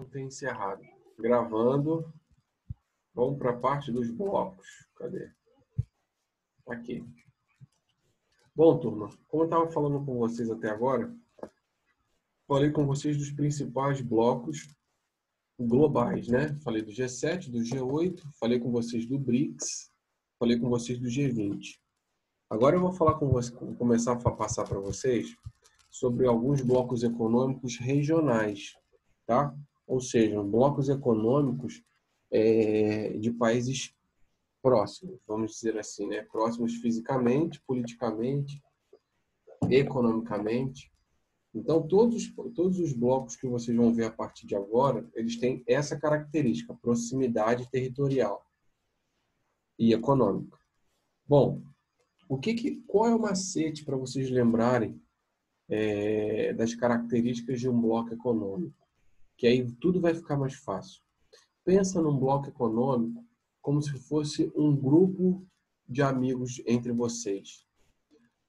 Não tem encerrado. Gravando. Vamos para a parte dos blocos. Cadê? Aqui. Bom, turma, como eu estava falando com vocês até agora, falei com vocês dos principais blocos globais, né? Falei do G7, do G8, falei com vocês do BRICS, falei com vocês do G20. Agora eu vou falar com vocês, começar a passar para vocês sobre alguns blocos econômicos regionais, tá? Ou seja, blocos econômicos de países próximos, vamos dizer assim, né? Próximos fisicamente, politicamente, economicamente. Então, todos os blocos que vocês vão ver a partir de agora, eles têm essa característica, proximidade territorial e econômica. Bom, qual é o macete para vocês lembrarem das características de um bloco econômico? Que aí tudo vai ficar mais fácil. Pensa num bloco econômico como se fosse um grupo de amigos entre vocês.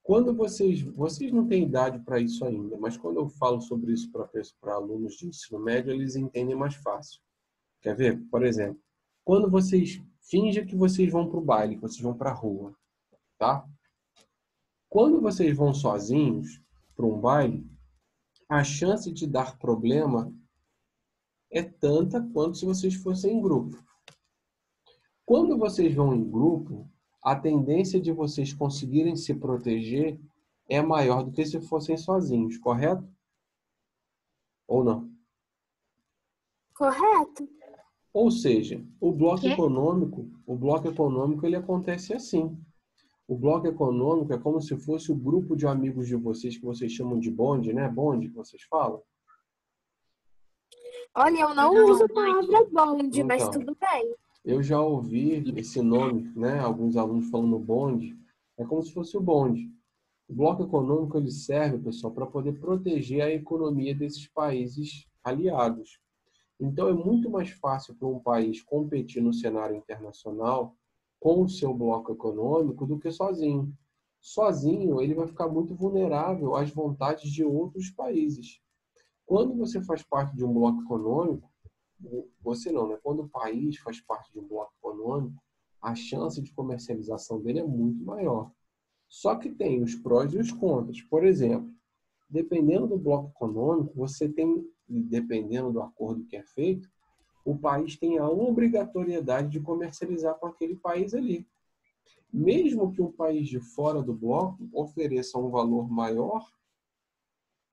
Quando vocês não têm idade para isso ainda, mas quando eu falo sobre isso para alunos de ensino médio, eles entendem mais fácil. Quer ver? Por exemplo, quando vocês fingem que vocês vão para o baile, que vocês vão para a rua, tá? Quando vocês vão sozinhos para um baile, a chance de dar problema é tanta quanto se vocês fossem em grupo. Quando vocês vão em grupo, a tendência de vocês conseguirem se proteger é maior do que se fossem sozinhos, correto? Ou não? Correto. Ou seja, o bloco econômico ele acontece assim. O bloco econômico é como se fosse o grupo de amigos de vocês que vocês chamam de bonde, né? Bonde que vocês falam? Olha, eu não uso a palavra bonde, mas Então, tudo bem. eu já ouvi esse nome, né? Alguns alunos falando bonde. É como se fosse o bonde. O bloco econômico ele serve, pessoal, para poder proteger a economia desses países aliados. Então, é muito mais fácil para um país competir no cenário internacional com o seu bloco econômico do que sozinho. Sozinho, ele vai ficar muito vulnerável às vontades de outros países. Quando você faz parte de um bloco econômico, você não, né? Quando o país faz parte de um bloco econômico, a chance de comercialização dele é muito maior. Só que tem os prós e os contras. Por exemplo, dependendo do bloco econômico, você tem, dependendo do acordo que é feito, o país tem a obrigatoriedade de comercializar com aquele país ali. Mesmo que um país de fora do bloco ofereça um valor maior,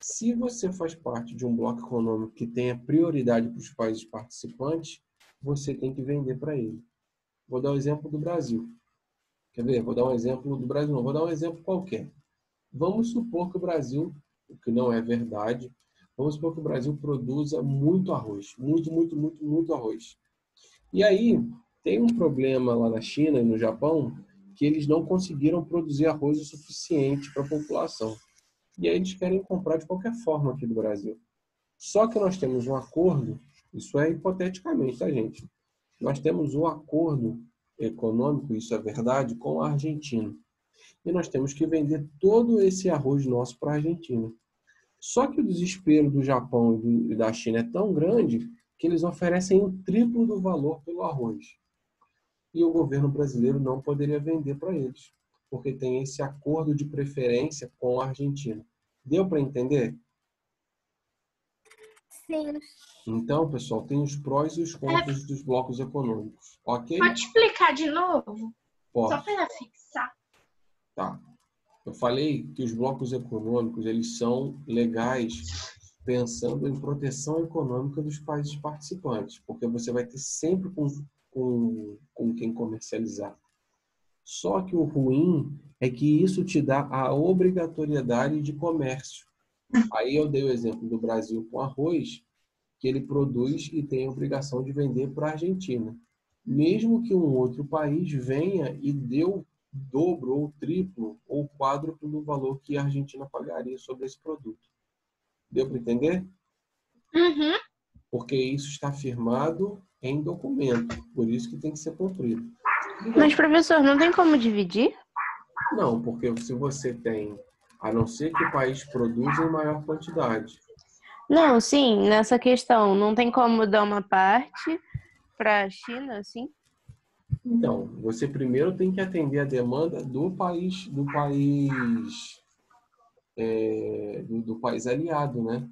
se você faz parte de um bloco econômico que tenha prioridade para os países participantes, você tem que vender para ele. Vou dar o exemplo do Brasil. Quer ver? Vou dar um exemplo do Brasil, não. Vou dar um exemplo qualquer. Vamos supor que o Brasil, o que não é verdade, vamos supor que o Brasil produza muito arroz. Muito arroz. E aí, tem um problema lá na China e no Japão que eles não conseguiram produzir arroz o suficiente para a população. E aí eles querem comprar de qualquer forma aqui do Brasil. Só que nós temos um acordo, isso é hipoteticamente, tá, gente? Nós temos um acordo econômico, isso é verdade, com a Argentina. E nós temos que vender todo esse arroz nosso para a Argentina. Só que o desespero do Japão e da China é tão grande que eles oferecem o triplo do valor pelo arroz. E o governo brasileiro não poderia vender para eles, porque tem esse acordo de preferência com a Argentina. Deu para entender? Sim. Então, pessoal, tem os prós e os contras dos blocos econômicos. Ok? Pode explicar de novo? Posso. Só para fixar. Tá. Eu falei que os blocos econômicos eles são legais pensando em proteção econômica dos países participantes, porque você vai ter sempre com quem comercializar. Só que o ruim é que isso te dá a obrigatoriedade de comércio. Aí eu dei o exemplo do Brasil com arroz, que ele produz e tem a obrigação de vender para a Argentina. Mesmo que um outro país venha e dê o dobro, ou triplo, ou quádruplo do valor que a Argentina pagaria sobre esse produto. Deu para entender? Uhum. Porque isso está firmado em documento, por isso que tem que ser cumprido. Mas, professor, não tem como dividir? Não, porque se você tem, a não ser que o país produza em maior quantidade. Não, sim, nessa questão, não tem como dar uma parte para a China, assim? Então, você primeiro tem que atender a demanda do país aliado, né?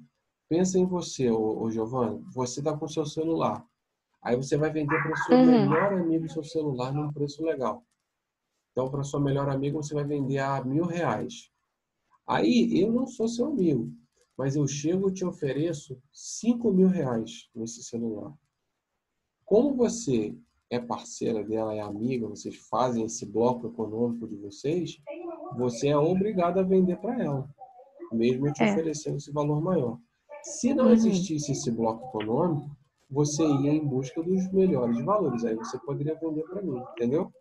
Pensa em você, ô Giovanni. Você está com seu celular. Aí você vai vender para o seu Uhum, melhor amigo seu celular num preço legal. Então, para sua melhor amiga, você vai vender a R$ 1.000. Aí, eu não sou seu amigo, mas eu chego e te ofereço R$ 5.000 nesse celular. Como você é parceira dela, é amiga, vocês fazem esse bloco econômico de vocês, você é obrigado a vender para ela, mesmo eu te é. oferecendo esse valor maior. Se não Uhum, existisse esse bloco econômico, você ia em busca dos melhores valores. Aí você poderia vender para mim, entendeu?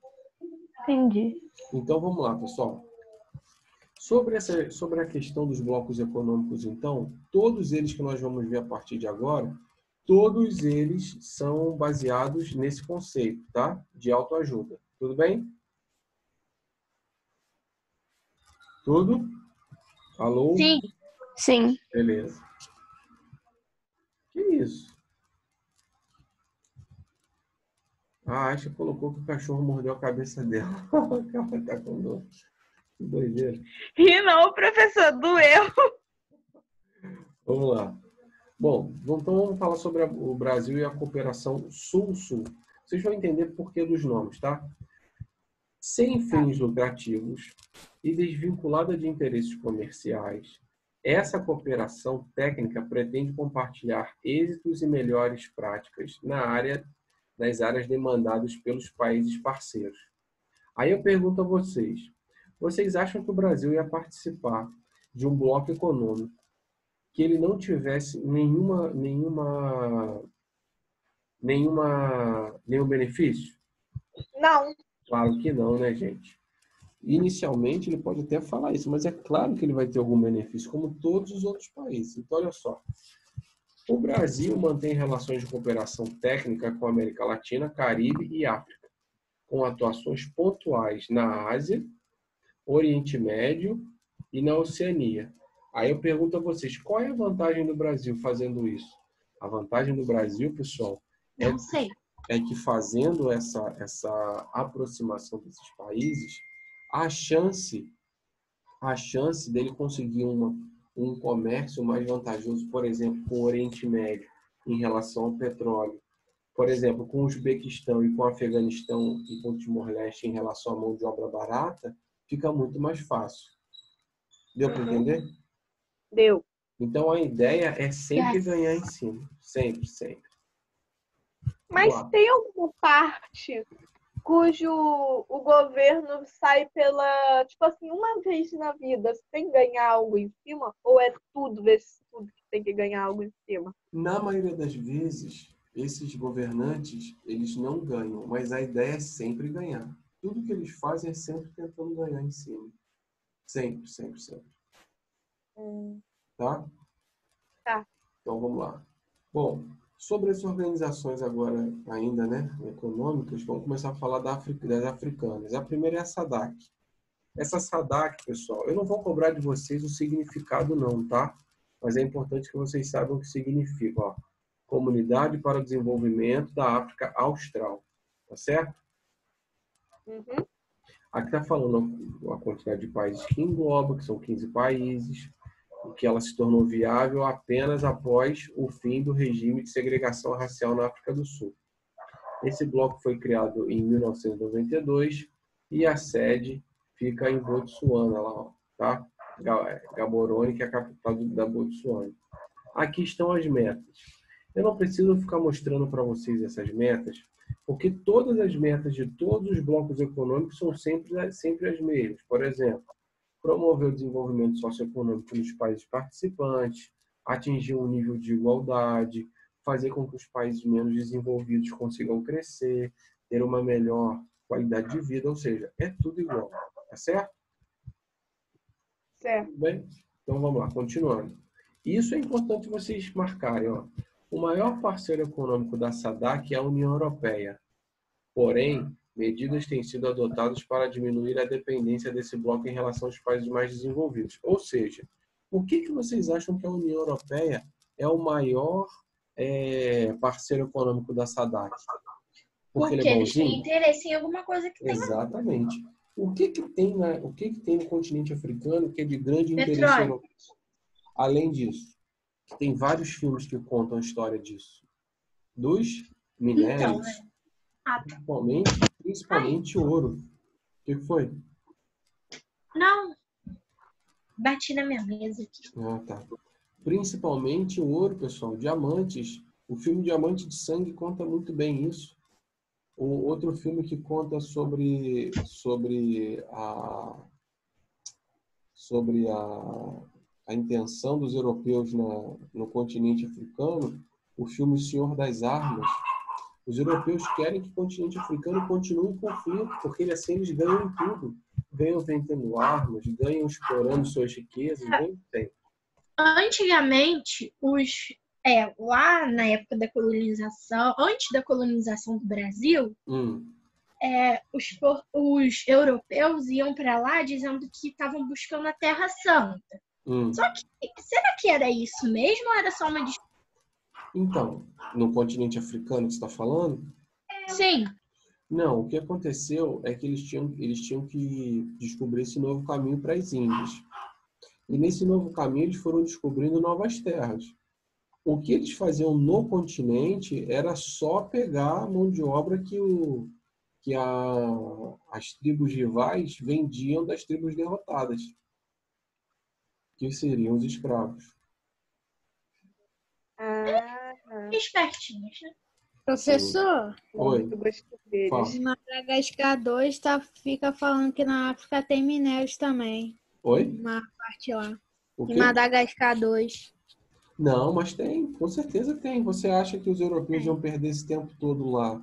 entendi. Então vamos lá, pessoal. Sobre a questão dos blocos econômicos, então, todos eles que nós vamos ver a partir de agora, todos eles são baseados nesse conceito, tá? De autoajuda. Tudo bem? Tudo? Alô? Sim. Sim. Beleza. Que isso? A Aisha colocou que o cachorro mordeu a cabeça dela. Ela tá com dor. Que doideira. E não, professor, doeu. Vamos lá. Bom, então vamos falar sobre o Brasil e a cooperação Sul-Sul. Vocês vão entender por que dos nomes, tá? Sem fins lucrativos e desvinculada de interesses comerciais, essa cooperação técnica pretende compartilhar êxitos e melhores práticas nas áreas demandadas pelos países parceiros. Aí eu pergunto a vocês, vocês acham que o Brasil ia participar de um bloco econômico que ele não tivesse nenhum benefício? Não. Claro que não, né, gente? Inicialmente, ele pode até falar isso, mas é claro que ele vai ter algum benefício, como todos os outros países. Então, olha só. O Brasil mantém relações de cooperação técnica com a América Latina, Caribe e África, com atuações pontuais na Ásia, Oriente Médio e na Oceania. Aí eu pergunto a vocês, qual é a vantagem do Brasil fazendo isso? A vantagem do Brasil, pessoal, Não sei. é que fazendo essa aproximação desses países, a chance dele conseguir um comércio mais vantajoso, por exemplo, com o Oriente Médio em relação ao petróleo, por exemplo, com o Uzbequistão e com o Afeganistão e com o Timor-Leste em relação à mão de obra barata, fica muito mais fácil. Deu para entender? Deu. Então a ideia é sempre ganhar em cima. Sempre, sempre. Mas tem alguma parte cujo o governo sai pela, tipo assim, uma vez na vida sem ganhar algo em cima? Ou é tudo, vezes tudo que tem que ganhar algo em cima? Na maioria das vezes, esses governantes, eles não ganham, mas a ideia é sempre ganhar. Tudo que eles fazem é sempre tentando ganhar em cima. Sempre, sempre, sempre. Tá? Tá. Então vamos lá. Bom, sobre as organizações agora ainda, né, econômicas, vamos começar a falar das africanas. A primeira é a SADC. Essa SADC, pessoal, eu não vou cobrar de vocês o significado não, tá? Mas é importante que vocês saibam o que significa, ó. Comunidade para o Desenvolvimento da África Austral. Tá certo? Uhum. Aqui está falando a quantidade de países que engloba, que são 15 países, e que ela se tornou viável apenas após o fim do regime de segregação racial na África do Sul. Esse bloco foi criado em 1992 e a sede fica em Botsuana, lá, ó, tá? Gaborone, que é a capital da Botsuana. Aqui estão as metas. Eu não preciso ficar mostrando para vocês essas metas, porque todas as metas de todos os blocos econômicos são sempre as mesmas. Por exemplo, promover o desenvolvimento socioeconômico nos países participantes, atingir um nível de igualdade, fazer com que os países menos desenvolvidos consigam crescer, ter uma melhor qualidade de vida, ou seja, é tudo igual, tá certo? Certo. Tudo bem? Então vamos lá, continuando. Isso é importante vocês marcarem, ó. O maior parceiro econômico da SADC é a União Europeia. Porém, medidas têm sido adotadas para diminuir a dependência desse bloco em relação aos países mais desenvolvidos. Ou seja, por que vocês acham que a União Europeia é o maior parceiro econômico da SADC? Porque ele Porque é eles têm bonzinho? interesse em alguma coisa que tem Exatamente. O que que tem no continente africano que é de grande interesse petróleo. europeu? Além disso, tem vários filmes que contam a história disso. Dos minérios, Então, Ah, tá. principalmente ouro. O que foi? Não, bati na minha mesa aqui. Ah, tá. Principalmente o ouro, pessoal, diamantes. O filme Diamante de Sangue conta muito bem isso. O outro filme que conta sobre a intenção dos europeus no continente africano, o filme O Senhor das Armas. Os europeus querem que o continente africano continue em conflito, porque assim eles ganham tudo. Ganham vendendo armas, ganham explorando suas riquezas, ganham o que tem. Antigamente, lá na época da colonização, antes da colonização do Brasil, os europeus iam para lá dizendo que estavam buscando a Terra Santa. Só que, será que era isso mesmo ou era só uma desculpa? Então, no continente africano que você está falando? Sim. Não, o que aconteceu é que eles tinham que descobrir esse novo caminho para as Índias. E nesse novo caminho eles foram descobrindo novas terras. O que eles faziam no continente era só pegar a mão de obra que as tribos rivais vendiam das tribos derrotadas, que seriam os escravos. Espertinhos, né? Professor, Oi. Eu gosto deles. Fala. em Madagascar 2 fica falando que na África tem minérios também. Oi? Uma parte lá. O Em quê? Madagascar 2. Não, mas tem, com certeza tem. Você acha que os europeus iam perder esse tempo todo lá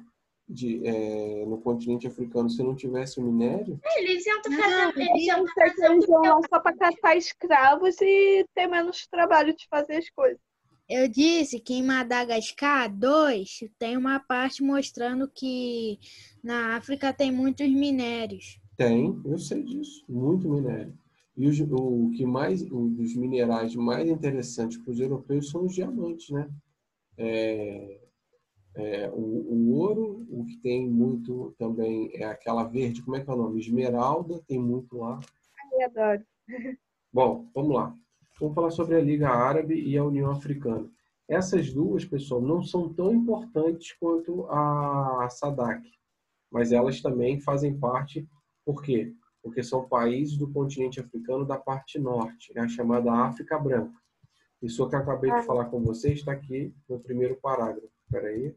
no continente africano se não tivesse o minério? Eles iam Não, fazer. Eles iam Isso é que eles vão lá só para caçar escravos e ter menos trabalho de fazer as coisas. Eu disse que em Madagascar 2 tem uma parte mostrando que na África tem muitos minérios. Tem, eu sei disso. Muito minério. E dos minerais mais interessantes para os europeus são os diamantes, né? O ouro, o que tem muito também é aquela verde, como é que é o nome? Esmeralda, tem muito lá. Eu adoro. Bom, vamos lá. Vamos falar sobre a Liga Árabe e a União Africana. Essas duas, pessoal, não são tão importantes quanto a SADC, mas elas também fazem parte. Por quê? Porque são países do continente africano da parte norte, é a chamada África Branca. Isso que eu acabei de falar com vocês está aqui no primeiro parágrafo. Espera aí.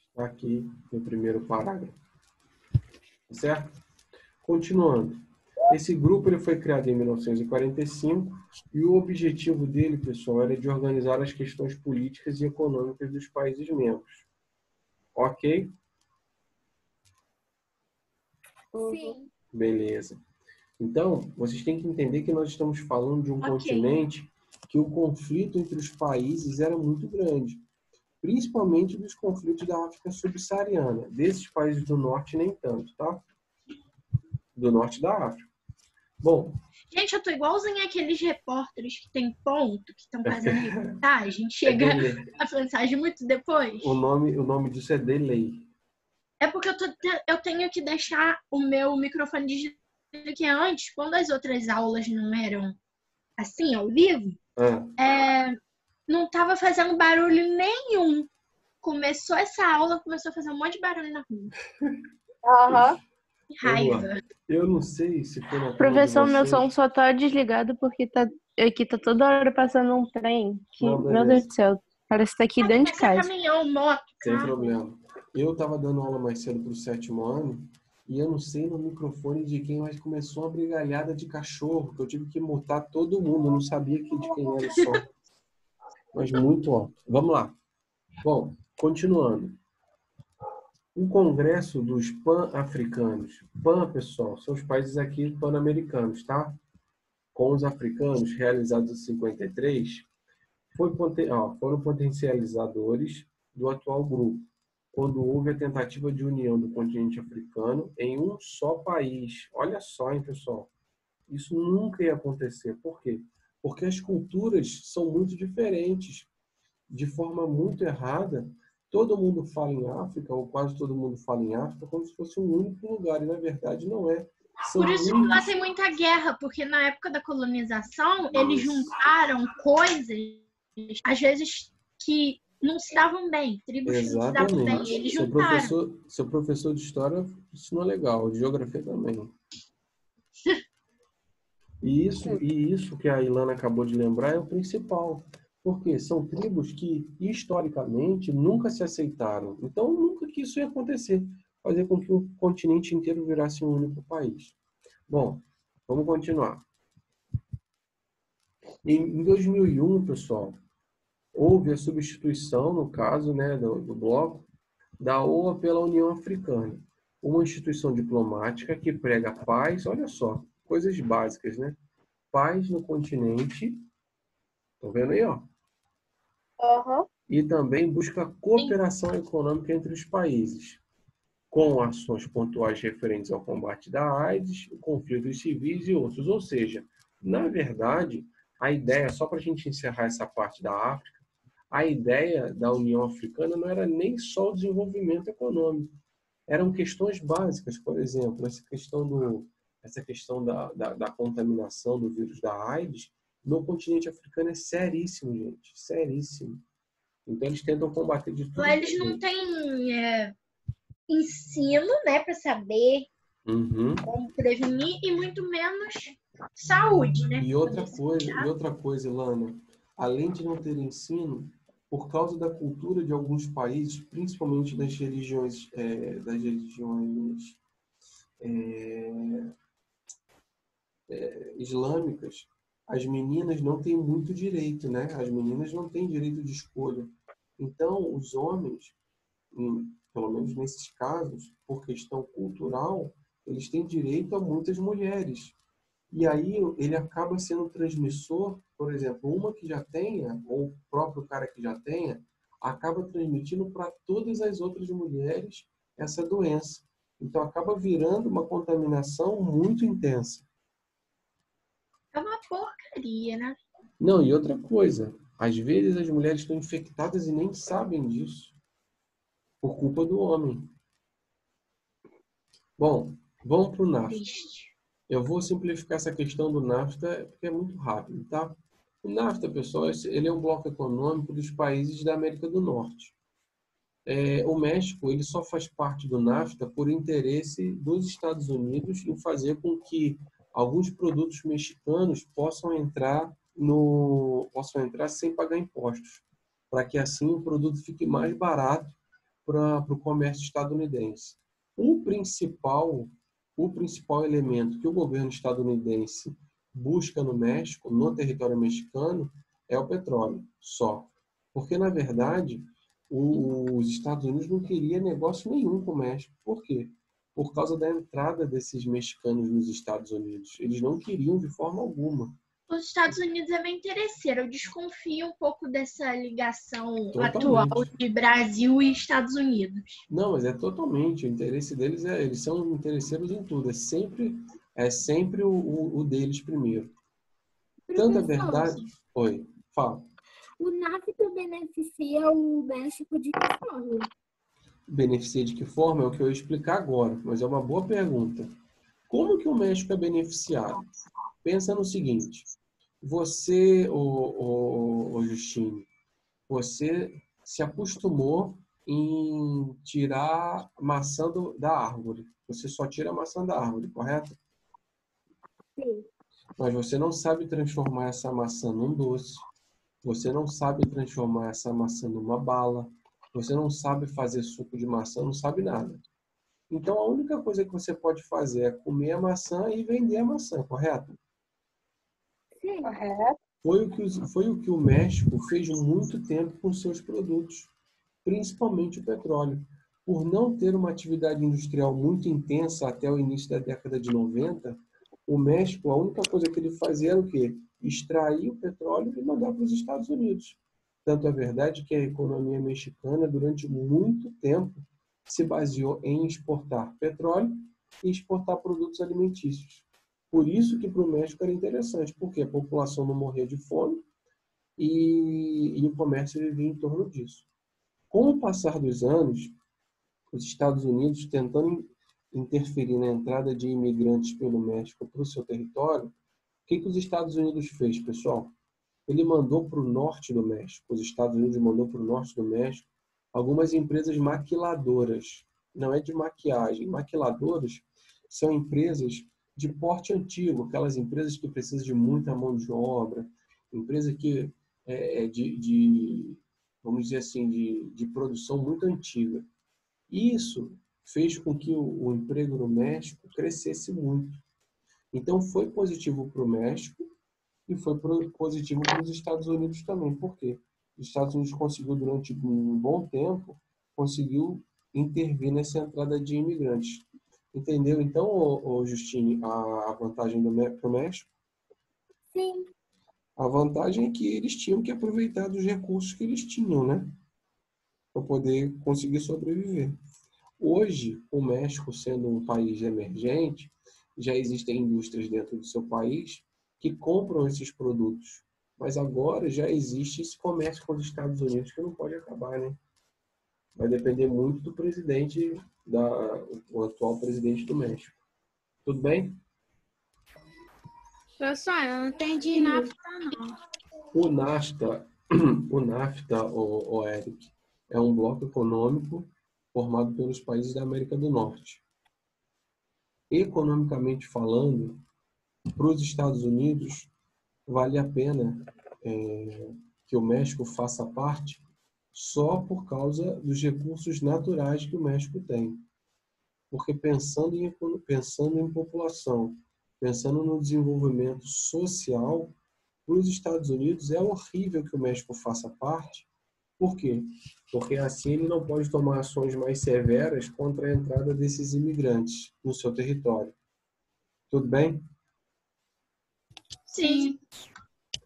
Está aqui no primeiro parágrafo. Certo? Continuando. Esse grupo ele foi criado em 1945 e o objetivo dele, pessoal, era de organizar as questões políticas e econômicas dos países membros. Ok? Sim. Beleza. Então, vocês têm que entender que nós estamos falando de um continente que o conflito entre os países era muito grande. Principalmente dos conflitos da África subsaariana. Desses países do norte, nem tanto, tá? Do norte da África. Bom. Gente, eu tô igualzinho aqueles repórteres que tem ponto, que estão fazendo reportagem. Chega a mensagem muito depois. O nome disso é delay. É porque eu tenho que deixar o meu microfone desligado, que antes, quando as outras aulas não eram assim, ao vivo, não tava fazendo barulho nenhum. Começou essa aula, começou a fazer um monte de barulho na rua. Raiva. Eu não sei se foi na Professor, meu som só tá desligado porque aqui tá toda hora passando um trem. Meu Deus do céu, parece que tá aqui dentro de casa. Caminhão, moto, sem problema. Eu tava dando aula mais cedo pro 7º ano e eu não sei no microfone de quem, mas começou uma brigalhada de cachorro, que eu tive que mutar todo mundo, eu não sabia de quem era o som. Mas muito alto. Vamos lá. Bom, continuando. O Congresso dos Pan-Africanos. Pan, pessoal, são os países aqui pan-americanos, tá? Com os africanos, realizados em 53, foram potencializadores do atual grupo, quando houve a tentativa de união do continente africano em um só país. Olha só, hein, pessoal? Isso nunca ia acontecer. Por quê? Porque as culturas são muito diferentes. De forma muito errada, todo mundo fala em África, ou quase todo mundo fala em África, como se fosse um único lugar. E, na verdade, não é. Por isso que lá tem muita guerra, porque na época da colonização, eles juntaram coisas, às vezes, que não se davam bem. Tribos que não se davam bem. Eles juntaram. Seu professor de história ensinou legal, de geografia também. E isso que a Ilana acabou de lembrar é o principal. Porque são tribos que, historicamente, nunca se aceitaram. Então, nunca que isso ia acontecer. Fazer com que o continente inteiro virasse um único país. Bom, vamos continuar. Em 2001, pessoal, houve a substituição, no caso, né, do bloco, da OA pela União Africana. Uma instituição diplomática que prega paz, olha só, coisas básicas, né? Paz no continente. Estão vendo aí, ó? Uhum. E também busca cooperação econômica entre os países, com ações pontuais referentes ao combate da AIDS, conflitos civis e outros. Ou seja, na verdade, a ideia, só para a gente encerrar essa parte da África, a ideia da União Africana não era nem só o desenvolvimento econômico. Eram questões básicas, por exemplo, essa questão da contaminação do vírus da AIDS, no continente africano é seríssimo, gente, seríssimo. Então, eles tentam combater de tudo. Lá eles não têm ensino, né, para saber como prevenir e muito menos saúde, né? E outra coisa, Ilana, além de não ter ensino, por causa da cultura de alguns países, principalmente das religiões islâmicas, as meninas não têm muito direito, né? As meninas não têm direito de escolha. Então, os homens, pelo menos nesses casos, por questão cultural, eles têm direito a muitas mulheres. E aí ele acaba sendo transmissor, por exemplo, uma que já tenha, ou o próprio cara que já tenha, acaba transmitindo para todas as outras mulheres essa doença. Então acaba virando uma contaminação muito intensa. É uma porcaria, né? Não, e outra coisa, às vezes as mulheres estão infectadas e nem sabem disso, por culpa do homem. Bom, vamos para o NAFTA. Eu vou simplificar essa questão do NAFTA porque é muito rápido, tá? O NAFTA, pessoal, ele é um bloco econômico dos países da América do Norte. O México, ele só faz parte do NAFTA por interesse dos Estados Unidos em fazer com que alguns produtos mexicanos possam entrar sem pagar impostos, para que assim o produto fique mais barato para o comércio estadunidense. O principal elemento que o governo estadunidense busca no México, no território mexicano, é o petróleo, só. Porque, na verdade, os Estados Unidos não queriam negócio nenhum com o México. Por quê? Por causa da entrada desses mexicanos nos Estados Unidos. Eles não queriam de forma alguma. Os Estados Unidos é bem interesseiro. Eu desconfio um pouco dessa ligação atual de Brasil e Estados Unidos. Não, mas é totalmente. O interesse deles eles são interesseiros em tudo. É sempre o deles primeiro. Tanta verdade. Oi, fala. O NAFTA beneficia o México de que forma? Beneficia de que forma? É o que eu ia explicar agora, mas é uma boa pergunta. Como que o México é beneficiado? Pensa no seguinte. Você, Justine, você se acostumou em tirar maçã da árvore. Você só tira a maçã da árvore, correto? Sim. Mas você não sabe transformar essa maçã num doce. Você não sabe transformar essa maçã numa bala. Você não sabe fazer suco de maçã, não sabe nada. Então, a única coisa que você pode fazer é comer a maçã e vender a maçã, correto? Sim. Correto. Foi o que o México fez muito tempo com seus produtos, principalmente o petróleo. Por não ter uma atividade industrial muito intensa até o início da década de 90, o México, a única coisa que ele fazia era o quê? Extrair o petróleo e mandar para os Estados Unidos. Tanto é verdade que a economia mexicana, durante muito tempo, se baseou em exportar petróleo e exportar produtos alimentícios. Por isso que para o México era interessante, porque a população não morria de fome e o comércio vivia em torno disso. Com o passar dos anos, os Estados Unidos, tentando interferir na entrada de imigrantes pelo México para o seu território, o que os Estados Unidos fez, pessoal? Ele mandou para o norte do México, os Estados Unidos mandou para o norte do México, algumas empresas maquiladoras. Não é de maquiagem. Maquiladoras são empresas de porte antigo, aquelas empresas que precisam de muita mão de obra, empresa que vamos dizer assim, de produção muito antiga. Isso fez com que o emprego no México crescesse muito. Então, foi positivo para o México e foi positivo para os Estados Unidos também. Por quê? Os Estados Unidos conseguiu, durante um bom tempo, conseguiu intervir nessa entrada de imigrantes. Entendeu, então, Justine, a vantagem para o México? Sim. A vantagem é que eles tinham que aproveitar dos recursos que eles tinham, né? Para poder conseguir sobreviver. Hoje, o México, sendo um país emergente, já existem indústrias dentro do seu país que compram esses produtos. Mas agora já existe esse comércio com os Estados Unidos que não pode acabar, né? Vai depender muito do presidente, o atual presidente do México. Tudo bem? Pessoal, eu não entendi NAFTA, não. O NAFTA, o Eric, é um bloco econômico formado pelos países da América do Norte. Economicamente falando, para os Estados Unidos, vale a pena que o México faça parte só por causa dos recursos naturais que o México tem. Porque pensando em população, pensando no desenvolvimento social, para os Estados Unidos é horrível que o México faça parte. Por quê? Porque assim ele não pode tomar ações mais severas contra a entrada desses imigrantes no seu território. Tudo bem? Sim.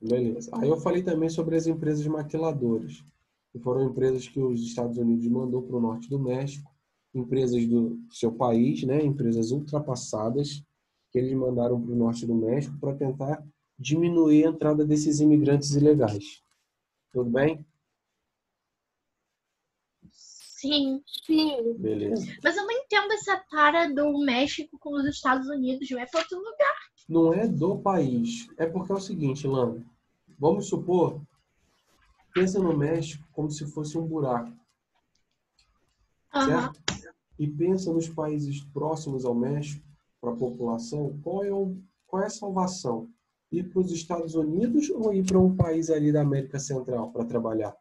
Beleza. Aí eu falei também sobre as empresas maquiladoras, que foram empresas que os Estados Unidos mandou para o norte do México, empresas do seu país, né? Empresas ultrapassadas, que eles mandaram para o norte do México para tentar diminuir a entrada desses imigrantes ilegais. Tudo bem? Sim. Sim. Beleza. Mas eu não entendo essa tara do México com os Estados Unidos, vai para outro lugar. Não é do país. É porque é o seguinte, Lana. Vamos supor, pensa no México como se fosse um buraco. Certo? E pensa nos países próximos ao México, para a população, qual é a salvação? Ir para os Estados Unidos ou ir para um país ali da América Central para trabalhar?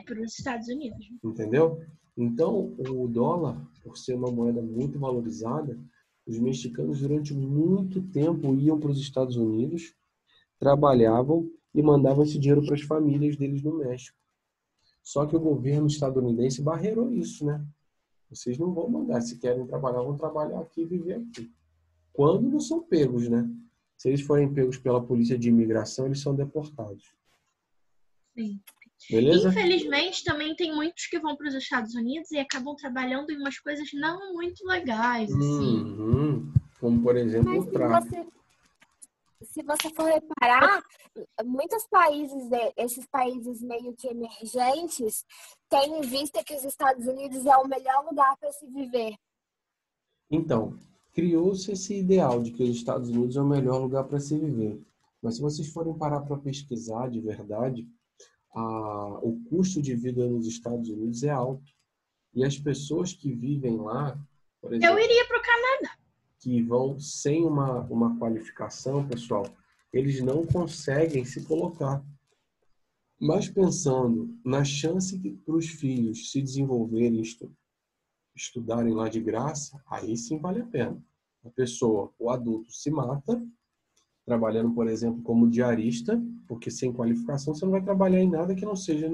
Para os Estados Unidos. Entendeu? Então, o dólar, por ser uma moeda muito valorizada, os mexicanos durante muito tempo iam para os Estados Unidos, trabalhavam e mandavam esse dinheiro para as famílias deles no México. Só que o governo estadunidense barreirou isso, né? Vocês não vão mandar. Se querem trabalhar, vão trabalhar aqui e viver aqui. Quando não são pegos, né? Se eles forem pegos pela polícia de imigração, eles são deportados. Sim. Beleza? Infelizmente, também tem muitos que vão para os Estados Unidos e acabam trabalhando em umas coisas não muito legais, assim. Como, por exemplo, Mas o tráfico. se você for reparar, muitos países, esses países meio que emergentes, têm em vista que os Estados Unidos é o melhor lugar para se viver. Então, criou-se esse ideal de que os Estados Unidos é o melhor lugar para se viver. Mas se vocês forem parar para pesquisar de verdade, o custo de vida nos Estados Unidos é alto. E as pessoas que vivem lá, por exemplo, eu iria para o Canadá. Que vão sem uma qualificação, pessoal, eles não conseguem se colocar. Mas pensando na chance para os filhos se desenvolverem, estudarem lá de graça, aí sim vale a pena. A pessoa, o adulto, se mata, trabalhando, por exemplo, como diarista, porque sem qualificação você não vai trabalhar em nada que não seja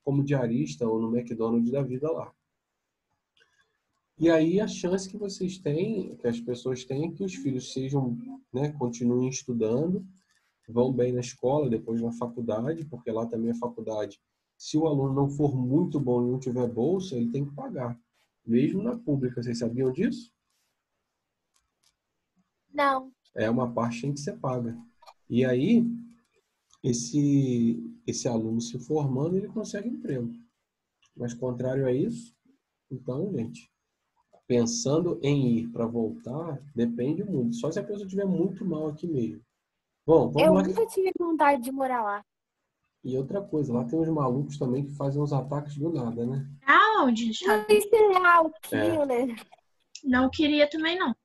como diarista ou no McDonald's da vida lá. E aí a chance que vocês têm, que as pessoas têm, é que os filhos sejam, né, continuem estudando, vão bem na escola, depois na faculdade, porque lá também é faculdade. Se o aluno não for muito bom e não tiver bolsa, ele tem que pagar. Mesmo na pública, vocês sabiam disso? Não. uma parte tem que ser paga. E aí, esse aluno se formando, ele consegue emprego. Mas contrário a isso, então, gente, pensando em ir para voltar, depende muito. Só se a pessoa estiver muito mal aqui mesmo. Bom, vamos lá. Eu nunca tive vontade de morar lá. E outra coisa, lá tem uns malucos também que fazem uns ataques do nada, né? Aonde? Isso é real, killer. Não queria também, não.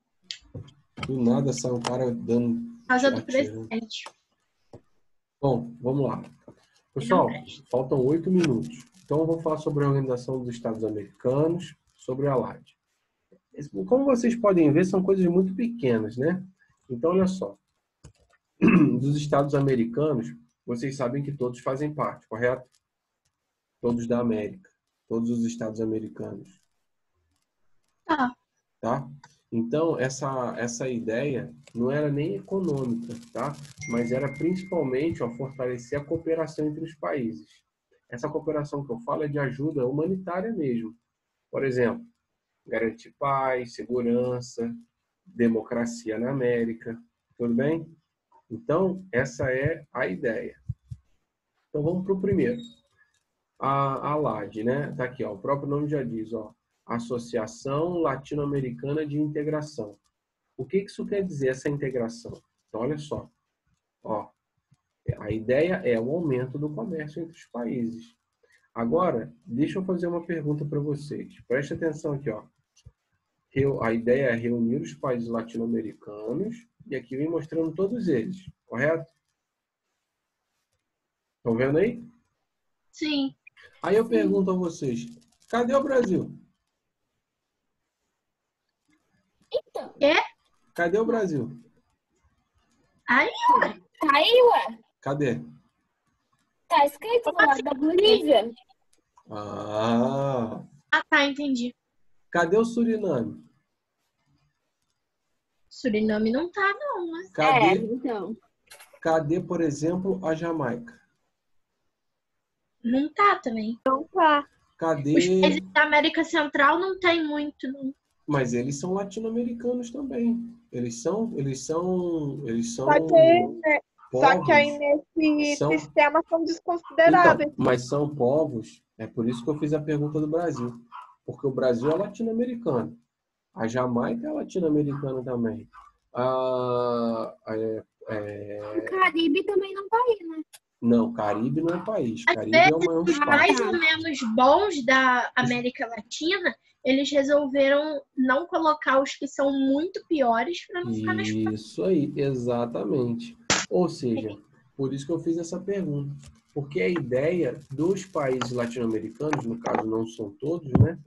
Do nada sai um cara dando... Por causa do presidente. Bom, vamos lá. Pessoal, faltam 8 minutos. Então eu vou falar sobre a Organização dos Estados Americanos, sobre a ALAD. Como vocês podem ver, são coisas muito pequenas, né? Então, olha só. Dos Estados Americanos, vocês sabem que todos fazem parte, correto? Todos da América. Todos os Estados Americanos. Tá? Então, essa ideia não era nem econômica, tá? Mas era principalmente fortalecer a cooperação entre os países. Essa cooperação que eu falo é de ajuda humanitária mesmo. Por exemplo, garantir paz, segurança, democracia na América. Tudo bem? Então, essa é a ideia. Então, vamos para o primeiro. A ALAD, né? Tá aqui, ó, o próprio nome já diz, ó, Associação Latino-Americana de Integração. O que isso quer dizer, essa integração? Então, olha só. Ó, a ideia é o aumento do comércio entre os países. Agora, deixa eu fazer uma pergunta para vocês. Preste atenção aqui, ó. A ideia é reunir os países latino-americanos e aqui vem mostrando todos eles, correto? Estão vendo aí? Sim. Aí eu pergunto a vocês, cadê o Brasil? Então. Cadê o Brasil? Aí, ué. Tá aí, ué. Cadê? Tá escrito do lado da Bolívia. Ah, tá, entendi. cadê o Suriname? Suriname não tá, não, mas... Então. Cadê, por exemplo, a Jamaica? Não tá também. Não tá. Cadê? Os países da América Central não tem muito, não. Mas eles são latino-americanos também. Eles são Só que aí nesse sistema são desconsideráveis. Então, mas são povos, é por isso que eu fiz a pergunta do Brasil. Porque o Brasil é latino-americano. A Jamaica é latino-americana também. O Caribe também não tá aí, né? Não, Caribe não é país. Às Caribe vezes, é um os espaço. mais ou menos bons da América Latina, eles resolveram não colocar os que são muito piores para não ficar nas próximas. Isso aí, exatamente. Ou seja, por isso que eu fiz essa pergunta. Porque a ideia dos países latino-americanos, no caso não são todos, né?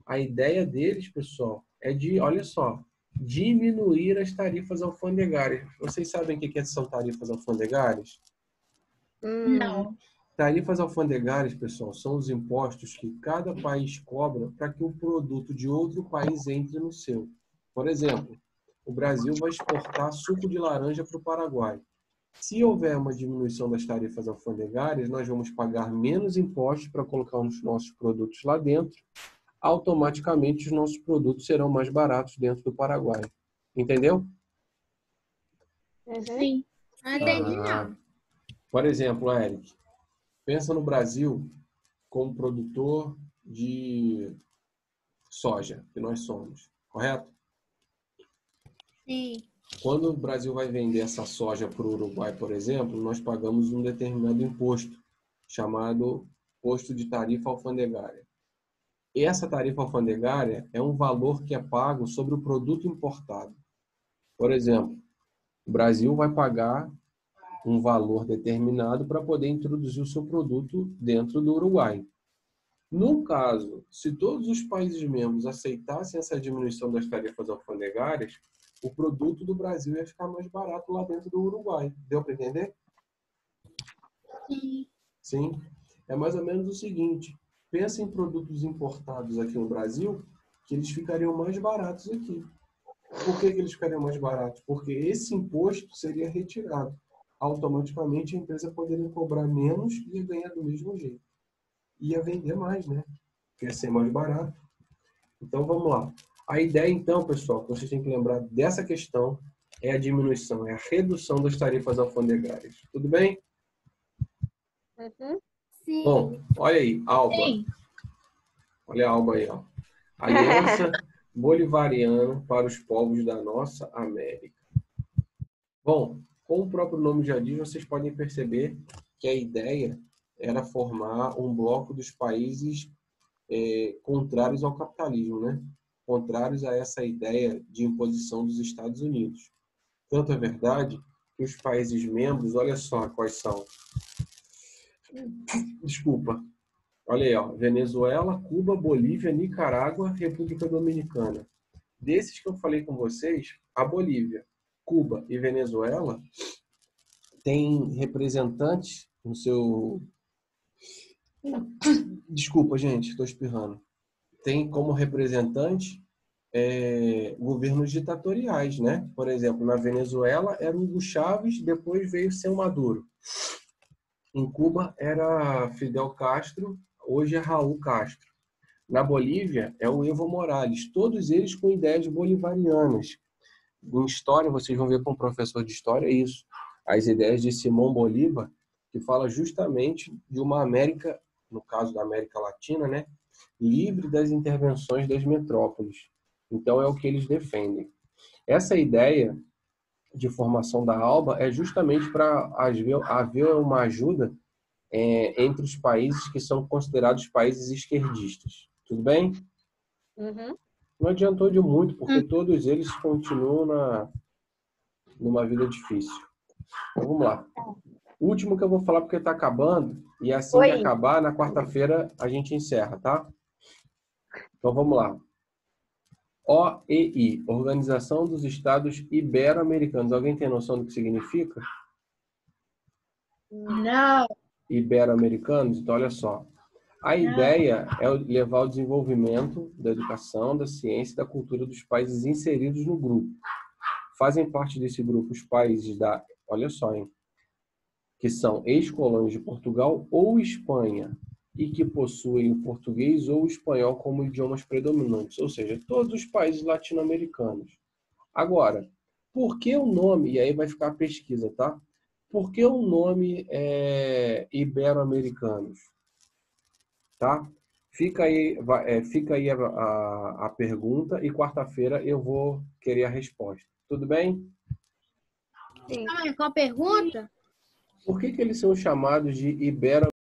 A ideia deles, pessoal, é de, olha só, diminuir as tarifas alfandegárias. Vocês sabem o que são tarifas alfandegárias? Não. Tarifas alfandegárias, pessoal, são os impostos que cada país cobra para que o produto de outro país entre no seu. Por exemplo, o Brasil vai exportar suco de laranja para o Paraguai. Se houver uma diminuição das tarifas alfandegárias, nós vamos pagar menos impostos para colocar os nossos produtos lá dentro. Automaticamente, os nossos produtos serão mais baratos dentro do Paraguai. Entendeu? Sim. Não entendi, não. Por exemplo, Eric, pensa no Brasil como produtor de soja, que nós somos, correto? Sim. Quando o Brasil vai vender essa soja para o Uruguai, por exemplo, nós pagamos um determinado imposto, chamado imposto de tarifa alfandegária. E essa tarifa alfandegária é um valor que é pago sobre o produto importado. Por exemplo, o Brasil vai pagar um valor determinado para poder introduzir o seu produto dentro do Uruguai. No caso, se todos os países membros aceitassem essa diminuição das tarifas alfandegárias, o produto do Brasil ia ficar mais barato lá dentro do Uruguai. Deu para entender? Sim. Sim. É mais ou menos o seguinte. Pensa em produtos importados aqui no Brasil, que eles ficariam mais baratos aqui. Por que eles ficariam mais baratos? Porque esse imposto seria retirado. Automaticamente a empresa poderia cobrar menos e ia ganhar do mesmo jeito. Ia vender mais, né? Porque ia ser mais barato. Então, vamos lá. A ideia, então, pessoal, que vocês têm que lembrar dessa questão é a diminuição, é a redução das tarifas alfandegárias. Tudo bem? Uhum. Sim. Bom, olha aí, ALBA. Sim. Olha a ALBA aí, ó. Aliança Bolivariana para os Povos da Nossa América. Bom, como o próprio nome já diz, vocês podem perceber que a ideia era formar um bloco dos países contrários ao capitalismo, né? Contrários a essa ideia de imposição dos Estados Unidos. Tanto é verdade que os países membros, olha só quais são. Desculpa. Olha aí, ó. Venezuela, Cuba, Bolívia, Nicarágua, República Dominicana. Desses que eu falei com vocês, a Bolívia, Cuba e Venezuela têm representantes no seu... Desculpa, gente, estou espirrando. Tem como representante governos ditatoriais, né? Por exemplo, na Venezuela era Hugo Chávez, depois veio ser o Maduro. Em Cuba era Fidel Castro, hoje é Raul Castro. Na Bolívia é o Evo Morales, todos eles com ideias bolivarianas. Em história, vocês vão ver com o professor de história isso. As ideias de Simão Bolívar, que fala justamente de uma América, no caso da América Latina, né? Livre das intervenções das metrópoles. Então, é o que eles defendem. Essa ideia de formação da ALBA é justamente para haver uma ajuda entre os países que são considerados países esquerdistas. Tudo bem? Uhum. Não adiantou de muito, porque todos eles continuam numa vida difícil. Então, vamos lá. O último que eu vou falar, porque está acabando, e assim que acabar, na quarta-feira a gente encerra, tá? Então, vamos lá. OEI, Organização dos Estados Ibero-Americanos. Alguém tem noção do que significa? Não. Ibero-Americanos? Então, olha só. A ideia é levar o desenvolvimento da educação, da ciência e da cultura dos países inseridos no grupo. Fazem parte desse grupo os países olha só, hein, que são ex-colônias de Portugal ou Espanha e que possuem o português ou o espanhol como idiomas predominantes, ou seja, todos os países latino-americanos. Agora, por que o nome, e aí vai ficar a pesquisa, tá? Por que o nome é Ibero-Americanos? Tá? Fica aí a pergunta e quarta-feira eu vou querer a resposta. Tudo bem? Sim. Qual a pergunta? Por que eles são chamados de Ibero